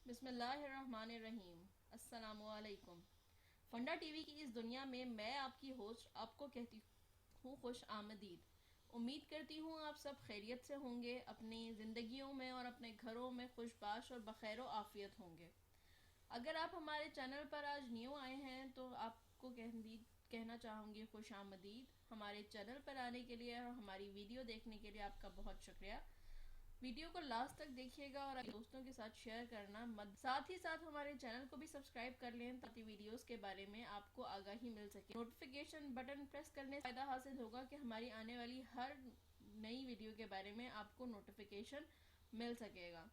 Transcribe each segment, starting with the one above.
बिस्मिल्लाहिर्रहमानिर्रहीम। अस्सलामुअलैकुम। फंडा टीवी की इस दुनिया में मैं आपकी होस्ट आपको कहती हूँ खुश आमदीद। उम्मीद करती हूँ आप सब खैरियत से होंगे, अपनी ज़िंदगियों में और अपने घरों में खुशबाश और बखैर आफियत होंगे। अगर आप हमारे चैनल पर आज न्यू आए हैं तो आपको कहना चाहूँगी खुश आमदीद। हमारे चैनल पर आने के लिए और हमारी वीडियो देखने के लिए आपका बहुत शुक्रिया। वीडियो को लास्ट तक देखिएगा और अपने दोस्तों के साथ शेयर करना मत। साथ ही साथ हमारे चैनल को भी सब्सक्राइब कर लें ताकि वीडियोस के बारे में आपको आगाही मिल सके। नोटिफिकेशन बटन प्रेस करने से फायदा हासिल होगा कि हमारी आने वाली हर नई वीडियो के बारे में आपको नोटिफिकेशन मिल सकेगा।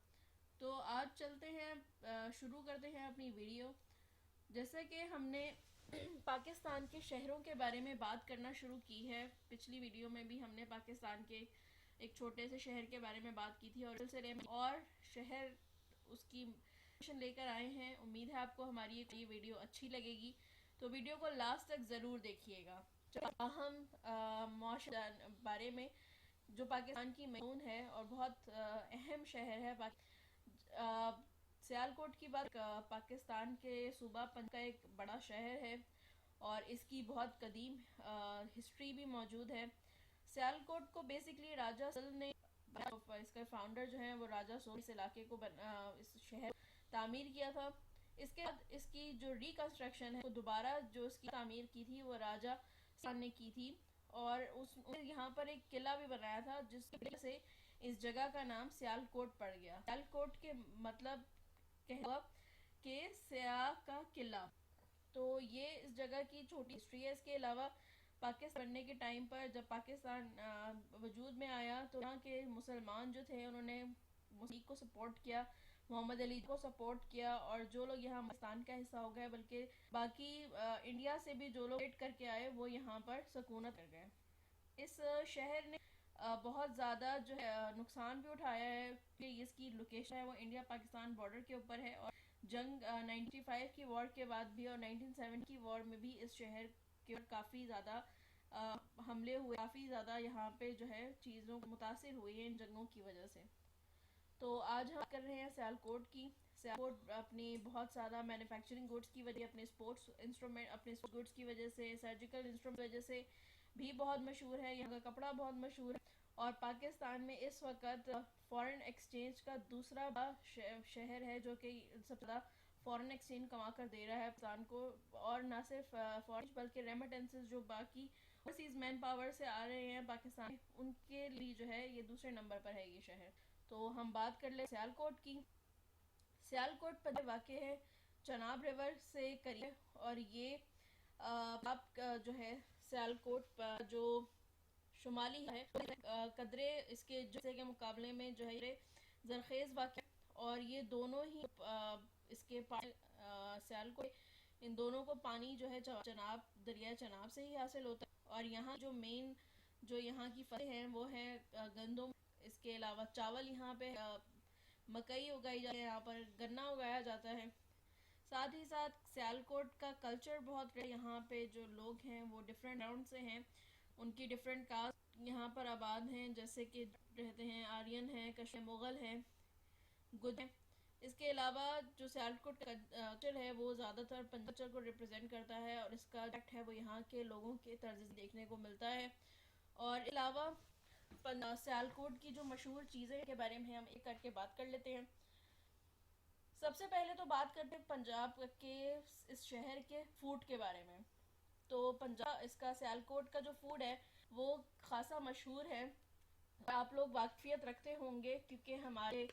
तो आज चलते हैं, शुरू करते हैं अपनी वीडियो। जैसे कि हमने पाकिस्तान के शहरों के बारे में बात करना शुरू की है। पिछली वीडियो में भी हमने पाकिस्तान के एक छोटे से शहर के बारे में बात की थी और सिलसिले में और शहर उसकी लेकर आए हैं। उम्मीद है आपको हमारी ये वीडियो अच्छी लगेगी, तो वीडियो को लास्ट तक ज़रूर देखिएगा। हम बारे में जो पाकिस्तान की मशहूर है और बहुत अहम शहर है सियालकोट की बात। पाकिस्तान के सूबा पंजाब का एक बड़ा शहर है और इसकी बहुत कदीम हिस्ट्री भी मौजूद है। सियालकोट को बेसिकली राजा सल ने, इसका फाउंडर जो है वो राजा सोल, इस इलाके को इस शहर तामीर किया था। इसके बाद इसकी जो रिकंस्ट्रक्शन है वो दोबारा जो इसकी तामीर की थी वो राजा सान ने की थी और उस यहाँ पर एक किला भी बनाया था जिसकी वजह से इस जगह का नाम सियालकोट पड़ गया। सियालकोट के मतलब कहवा के स्याह का किला। तो ये इस जगह की छोटी हिस्ट्री है। इसके अलावा पाकिस्तान बनने के टाइम पर जब पाकिस्तान वजूद में आया तो यहाँ के मुसलमान जो थे उन्होंने मुस्लिम को सपोर्ट किया, मोहम्मद अली को सपोर्ट किया और जो लोग यहाँ पाकिस्तान का हिस्सा हो गए बल्कि बाकी इंडिया से भी जो लोग वेट करके आए वो यहाँ पर सकूनत कर गए। इस शहर ने बहुत ज़्यादा जो है नुकसान भी उठाया है कि इसकी लोकेशन है वो इंडिया पाकिस्तान बॉर्डर के ऊपर है और जंग 95 की वॉर के बाद भी और 1970 की वॉर में भी इस शहर के ऊपर काफ़ी ज़्यादा हमले हुए, काफ़ी ज़्यादा यहाँ पे जो है चीज़ों मुतासिर हुई है इन जंगों की वजह से। तो आज हम कर रहे हैं सियालकोट की। सियालकोट अपनी बहुत ज़्यादा मैन्युफैक्चरिंग गुड्स की वजह, अपने स्पोर्ट्स इंस्ट्रूमेंट, अपने गुड्स की वजह से, सर्जिकल इंस्ट्रूमेंट की वजह से भी बहुत मशहूर है। यहाँ का कपड़ा बहुत मशहूर है और पाकिस्तान में इस वक्त फॉरेन एक्सचेंज का दूसरा बड़ा शहर है जो कि सबसे ज़्यादा फॉरेन एक्सचेंज कमा कर दे रहा है पाकिस्तान को। और न सिर्फ फॉरेन बल्कि रेमिटेंसेस जो बाकी ओवरसीज मैन पावर से आ रहे हैं पाकिस्तान, उनके लिए जो है ये दूसरे नंबर पर है ये शहर। तो हम बात कर ले सियालकोट की। सियालकोट पर वाक़ है चनाब रिवर से करीब और ये आप जो है सियालकोट पर जो शुमाली है कदरे इसके जैसे के मुकाबले में जो है जरखेज़ वाक़ और ये दोनों ही इसके सियालकोट इन दोनों को पानी जो है चनाब दरिया चनाब से ही हासिल होता है। और यहाँ जो मेन जो यहाँ की फसलें हैं वो है गंदम, इसके अलावा चावल, यहाँ पे मकई उगाई जाती है, यहाँ पर गन्ना उगाया जाता है। साथ ही साथ सियालकोट का कल्चर बहुत है। यहाँ पे जो लोग हैं वो डिफरेंट राउंड से हैं, उनकी डिफरेंट कास्ट यहाँ पर आबाद हैं, जैसे कि रहते हैं आर्यन हैं, कश्मीर मुग़ल हैं, गुद हैं। इसके अलावा जो सियालकोट का कल्चर है वो ज़्यादातर पंजाब कल्चर को रिप्रेजेंट करता है और इसका इफेक्ट है वो यहाँ के लोगों के तर्ज देखने को मिलता है। और अलावा सियालकोट की जो मशहूर चीज़ें के बारे में हम एक करके बात कर लेते हैं। सबसे पहले तो बात करते हैं पंजाब के इस शहर के फूड के बारे में। तो पंजाब इसका सियालकोट का जो फूड है वो खासा मशहूर है। आप लोग वाकफियत रखते होंगे क्योंकि हमारे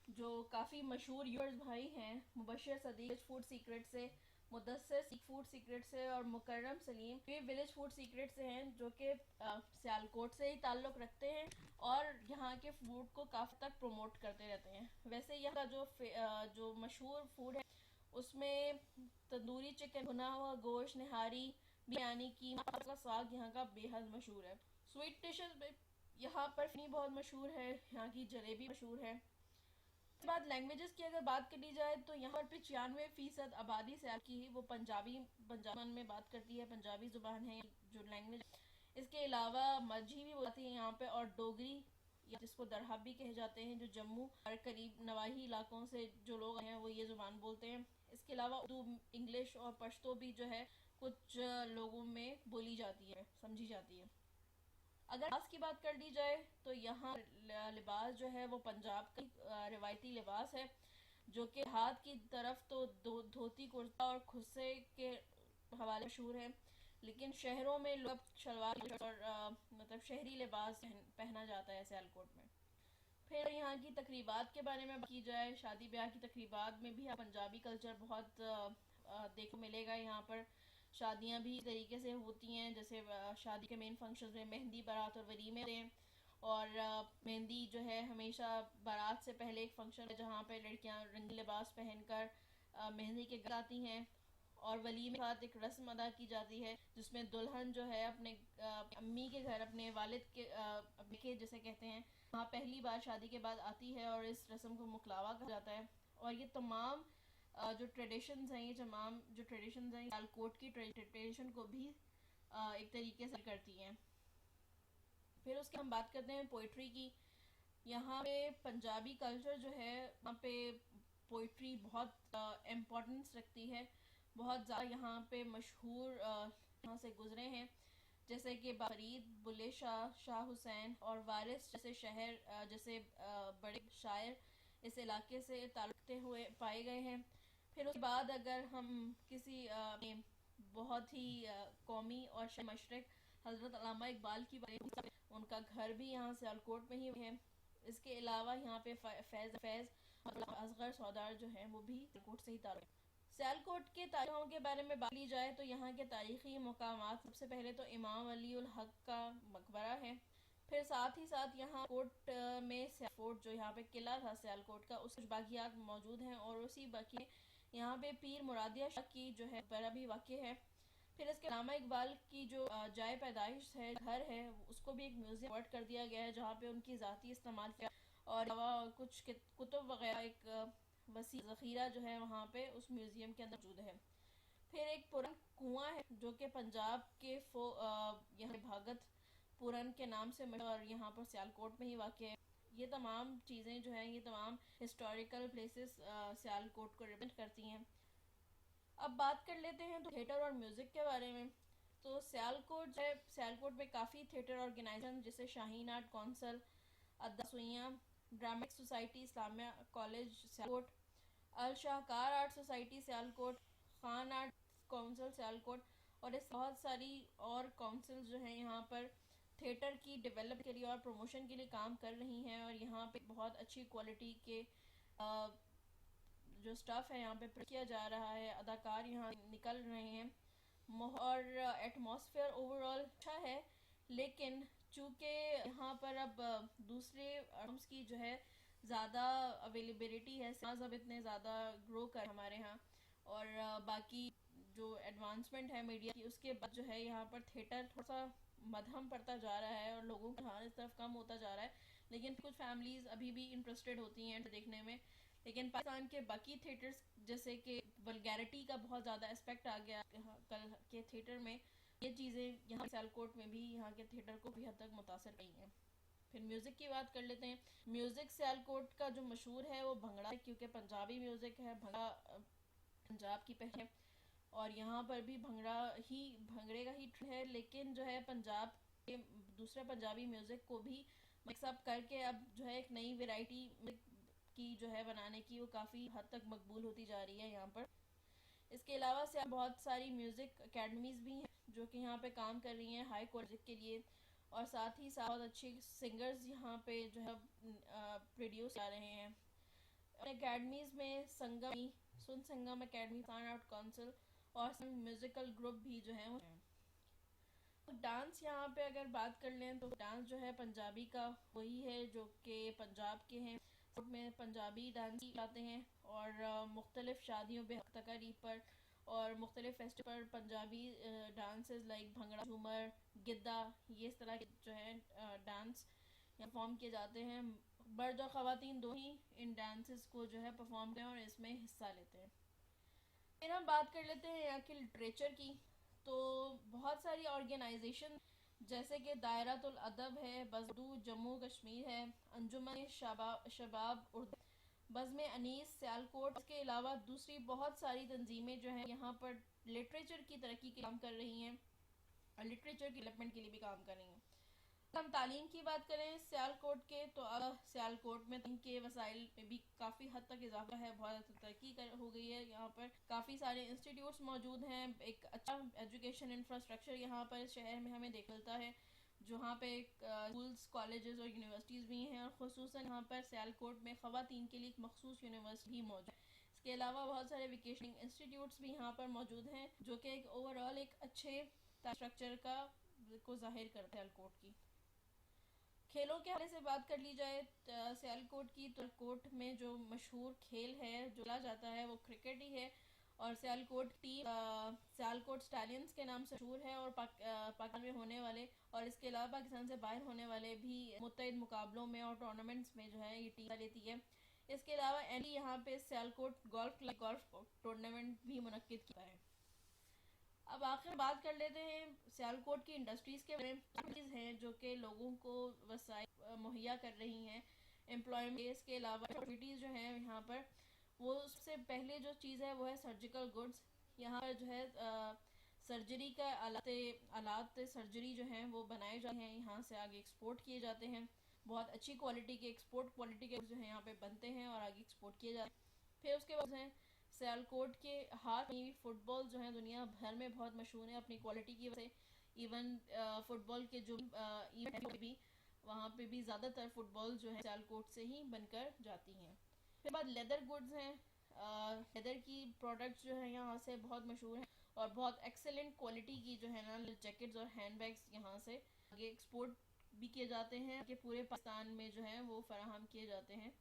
जो काफ़ी मशहूर यूट्यूबर्स भाई हैं, मुबशर सदीक फूड सीक्रेट से, मुदस्सर फूड सीक्रेट से और मुकर्रम सलीम ये विलेज फूड सीक्रेट से हैं, जो कि सियालकोट से ही ताल्लुक़ रखते हैं और यहाँ के फूड को काफ़ी तक प्रमोट करते रहते हैं। वैसे यहाँ का जो मशहूर फूड है उसमें तंदूरी चिकन, भुना हुआ गोश्त, निहारी, बिरयानी, कीमा का साग यहाँ का बेहद मशहूर है। स्वीट डिशेज में यहाँ पर फिनी बहुत मशहूर है, यहाँ की जलेबी मशहूर है। इसके बाद लैंग्वेजेस की अगर बात करी जाए तो यहाँ पर 95% आबादी से की वो पंजाबी में बात करती है, पंजाबी ज़ुबान है जो लैंग्वेज। इसके अलावा मझी भी बोलती है यहाँ पे और डोगरी या जिसको दरहाब भी कहे जाते हैं, जो जम्मू और करीब नवाही इलाकों से जो लोग हैं वो ये ज़ुबान बोलते हैं। इसके अलावा उर्दू, इंग्लिश और पश्तो भी जो है कुछ लोगों में बोली जाती है, समझी जाती है। अगर लिबास की बात कर ली जाए तो यहाँ लिबास जो है वो पंजाब का रिवायती लिबास है, जो कि हाथ की तरफ तो धोती कुर्ता और खुस्से के हवाले मशहूर है, लेकिन शहरों में लोग शलवार और मतलब शहरी लिबास पहना जाता है सियालकोट में। फिर यहाँ की तकरीबात के बारे में बात की जाए, शादी ब्याह की तकरीबात में भी पंजाबी कल्चर बहुत देखने को मिलेगा। यहाँ पर शादियाँ भी तरीके से होती हैं, जैसे शादी के मेन फंक्शंस में मेहंदी, बारात और वलीमे हैं। और मेहंदी जो है हमेशा बारात से पहले एक फंक्शन है जहाँ पे लड़कियाँ रंगी लिबास पहनकर मेहंदी के घर आती हैं, और वलीमे के साथ एक रस्म अदा की जाती है जिसमें दुल्हन जो है अपने अम्मी के घर, अपने वालिद के जैसे कहते हैं, वहाँ पहली बार शादी के बाद आती है और इस रस्म को मुकलावा कहा जाता है। और ये तमाम जो ट्रेडिशंस हैं, ये तमाम जो ट्रेडिशंस हैं सियालकोट की ट्रेडिशन को भी एक तरीके से करती हैं। फिर उसके हम बात करते हैं पोइट्री की। यहाँ पे पंजाबी कल्चर जो है, वहाँ पे पोइट्री बहुत इम्पोर्टेंस रखती है। बहुत ज़्यादा यहाँ पे मशहूर यहाँ से गुजरे हैं, जैसे कि फरीद, बुल्ले शाह, शाह हुसैन और वारिस जैसे जैसे बड़े शायर इस इलाके से ताल्लुक़ हुए पाए गए हैं। फिर उसके बाद अगर हम किसी बहुत ही कौमी और मशरक हज़रत अल्लामा इकबाल की बात, उनका घर भी यहाँ सियालकोट में ही है। इसके अलावा यहाँ पे फैज़ असगर सौदार जो हैं वो भी सियालकोट से ही ताल्लुक़ है। सियालकोट के तारीखों के बारे में बात ली जाए तो यहाँ के तारीख़ी मकामात, सबसे पहले तो इमाम अली उल हक का मकबरा है। फिर साथ ही साथ यहाँ कोट में फोर्ट, जो यहाँ पे किला था सियालकोट का, उस बाकियात मौजूद हैं। और उसी बाकी यहाँ पे पीर मुरादिया शाह की जो है मकबरा भी वाक़ है। फिर इसके अल्लामा इकबाल की जो जाए पैदाइश है, घर है, उसको भी एक म्यूज़ियम अवार्ड कर दिया गया है, जहाँ पे उनकी ज़ाती इस्तेमाल किया और कुछ कुतुब वगैरह एक वसी ज़ख़ीरा जो है वहाँ पे उस म्यूज़ियम के अंदर मौजूद है। फिर एक पुरन कुआं है जो कि पंजाब के यहाँ भागत पुरन के नाम से मशहूर और यहाँ पर सियालकोट में ही वाक़ है। ये तमाम चीज़ें जो हैं, ये तमाम हिस्टोरिकल प्लेसेस सियालकोट को रिप्रेजेंट करती हैं। अब बात कर लेते हैं तो थिएटर और म्यूज़िक के बारे में। तो सियालकोट में काफ़ी थिएटर ऑर्गेनाइजेशन, जैसे शाहीन आर्ट कौंसल, अद्दासुइयाँ dramatic society, Islamia college Sialkot, Al Shahkar art society Sialkot, Khan art council Sialkot और इस बहुत सारी और काउंसिल जो हैं यहाँ पर थिएटर की डेवलप के लिए और प्रमोशन के लिए काम कर रही हैं। और यहाँ पे बहुत अच्छी क्वालिटी के जो स्टाफ है यहाँ पे किया जा रहा है, अदाकार यहाँ निकल रहे हैं और एटमॉस्फेयर ओवरऑल अच्छा है। लेकिन चूँकि यहाँ पर अब दूसरे आर्ट्स की जो है ज़्यादा अवेलेबिलिटी है, अब इतने ज़्यादा ग्रो कर हमारे यहाँ, और बाकी जो एडवांसमेंट है मीडिया की, उसके बाद जो है यहाँ पर थिएटर थोड़ा सा मध्यम पड़ता जा रहा है और लोगों का ध्यान इस तरफ कम होता जा रहा है। लेकिन कुछ फैमिलीज़ अभी भी इंटरेस्टेड होती हैं देखने में। लेकिन पाकिस्तान के बाकी थिएटर्स, जैसे कि वल्गैरिटी का बहुत ज़्यादा एस्पेक्ट आ गया कल के थिएटर में, ये चीज़ें यहाँ सियालकोट में भी यहाँ के थिएटर को भी हद तक मुतासर की हैं। फिर म्यूज़िक की बात कर लेते हैं। म्यूज़िक सियालकोट का जो मशहूर है वो भंगड़ा है, क्योंकि पंजाबी म्यूज़िक है, भंगड़ा पंजाब की पहचान है और यहाँ पर भी भंगड़े का ही ट्रेंड है। लेकिन जो है पंजाब के दूसरे पंजाबी म्यूज़िक को भी मिक्सअप करके अब जो है एक नई वैरायटी की जो है बनाने की, वो काफ़ी हद तक मकबूल होती जा रही है यहाँ पर। इसके अलावा से बहुत सारी म्यूज़िक अकेडमीज़ भी हैं जो कि यहाँ पे काम कर रही हैं हाई क्वालिटी के लिए, और साथ ही साथ बहुत अच्छे सिंगर्स यहाँ पे जो है प्रोड्यूस कर रहे हैं। अकेडमीज़ में संगम अकेडमी, खान आर्ट काउंसिल और म्यूज़िकल ग्रुप भी जो है वो हैं। तो डांस यहाँ पे अगर बात कर लें तो डांस जो है पंजाबी का वही है जो कि पंजाब के हैं, में पंजाबी डांस आते हैं और मुख्तलिफ शादियों पे, तकरीब पर और मुख्तलिफ फेस्टिवल पर पंजाबी डांसेस लाइक भंगड़ा, झूमर, गिद्दा, ये इस तरह के जो है डांस परफॉर्म किए जाते हैं। मर्द और ख़वातीन दोनों ही इन डांसेस को जो है परफॉर्म करते हैं और इसमें हिस्सा लेते हैं। फिर हम बात कर लेते हैं यहाँ के लिटरेचर की। तो बहुत सारी ऑर्गेनाइजेशन जैसे कि दायरातुल अदब है, बज़दू जम्मू कश्मीर है, अंजुमन शबाब उर्दू, बज़्म अनीस सियालकोट। इसके अलावा दूसरी बहुत सारी तंजीमें जो हैं यहाँ पर लिटरेचर की तरक्की के काम कर रही हैं और लिटरेचर की डेवलपमेंट के लिए भी काम कर रही हैं। हम तालीम की बात करें सियालकोट के, तो अब सियालकोट में इनके वसाइल में भी काफ़ी हद तक इजाफा है, बहुत तरक्की हो गई है। यहाँ पर काफ़ी सारे इंस्टीट्यूट्स मौजूद हैं, एक अच्छा एजुकेशन इंफ्रास्ट्रक्चर यहाँ पर शहर में हमें देख मिलता है, जहाँ पे स्कूल्स कॉलेजेस और यूनिवर्सिटीज़ भी हैं, और ख़ुसूसन यहाँ पर सियालकोट में ख़वातीन के लिए एक मखसूस यूनिवर्सिटी भी मौजूद है। इसके अलावा बहुत सारे वेकेशनिंग इंस्टीट्यूट्स भी यहाँ पर मौजूद हैं, जो कि एक ओवरऑल एक अच्छे स्ट्रक्चर को जाहिर करते हैं सियालकोट की। खेलों के हवाले से बात कर ली जाए सियालकोट की, तो कोट में जो मशहूर खेल है जो खेला जाता है वो क्रिकेट ही है, और सियालकोट टीम सियालकोट स्टालियंस के नाम से मशहूर है, और पाकिस्तान में होने वाले और इसके अलावा पाकिस्तान से बाहर होने वाले भी मुत्तहिद मुकाबलों में और टूर्नामेंट्स में जो है ये टीम लेती है। इसके अलावा एनडी यहाँ पे सियालकोट गोल्फ टूर्नामेंट भी मुनक्किद किया है। अब आखिर बात कर लेते हैं सियालकोट की इंडस्ट्रीज़ के बारे में हैं जो कि लोगों को वसाइल मुहैया कर रही हैं एम्प्लॉयमेंट। इसके अलावा एक्टिविटीज़ जो हैं यहाँ पर, वो सबसे पहले जो चीज़ है वो है सर्जिकल गुड्स। यहाँ पर जो है सर्जरी का आलात सर्जरी जो हैं वो बनाए जाते हैं, यहाँ से आगे एक्सपोर्ट किए जाते हैं। बहुत अच्छी क्वालिटी के एक्सपोर्ट क्वालिटी के जो है यहाँ पे बनते हैं और आगे एक्सपोर्ट किए जाते हैं। फिर उसके बाद हैं सियालकोट के हाथ में फुटबॉल जो है दुनिया भर में बहुत मशहूर है अपनी क्वालिटी की वजह से। इवन फुटबॉल के जो इवेंट भी वहाँ पे भी ज़्यादातर फुटबॉल जो है सियालकोट से ही बनकर जाती हैं। फिर बाद लेदर गुड्स हैं, लेदर की प्रोडक्ट्स जो है यहाँ से बहुत मशहूर हैं और बहुत एक्सेलेंट क्वालिटी की जो है ना जैकेट्स और हैंडबैग्स यहाँ से आगे एक्सपोर्ट भी किए जाते हैं कि पूरे पाकिस्तान में जो है वो फराहम किए जाते हैं।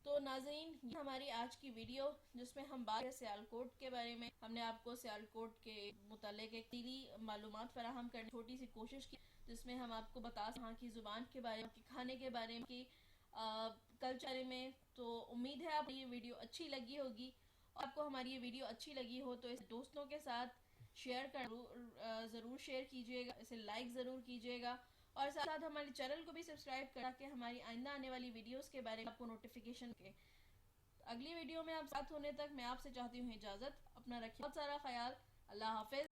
तो नाज़रीन, ये हमारी आज की वीडियो जिसमें हम बात करें सियालकोट के बारे में। हमने आपको सियालकोट के मुतालिक एक पूरी मालूमात फराहम करने की छोटी सी कोशिश की, जिसमें हम आपको बता यहाँ की ज़ुबान के बारे में, की खाने के बारे में, की कल्चर में। तो उम्मीद है आपको ये वीडियो अच्छी लगी होगी, और आपको हमारी ये वीडियो अच्छी लगी हो तो इसे दोस्तों के साथ शेयर कर ज़रूर शेयर कीजिएगा, इसे लाइक ज़रूर कीजिएगा, और साथ साथ हमारे चैनल को भी सब्सक्राइब करा के हमारी आइंदा आने वाली वीडियोस के बारे में आपको नोटिफिकेशन के। अगली वीडियो में आप साथ होने तक मैं आपसे चाहती हूँ इजाज़त। अपना रखिए बहुत सारा ख्याल। अल्लाह हाफिज़।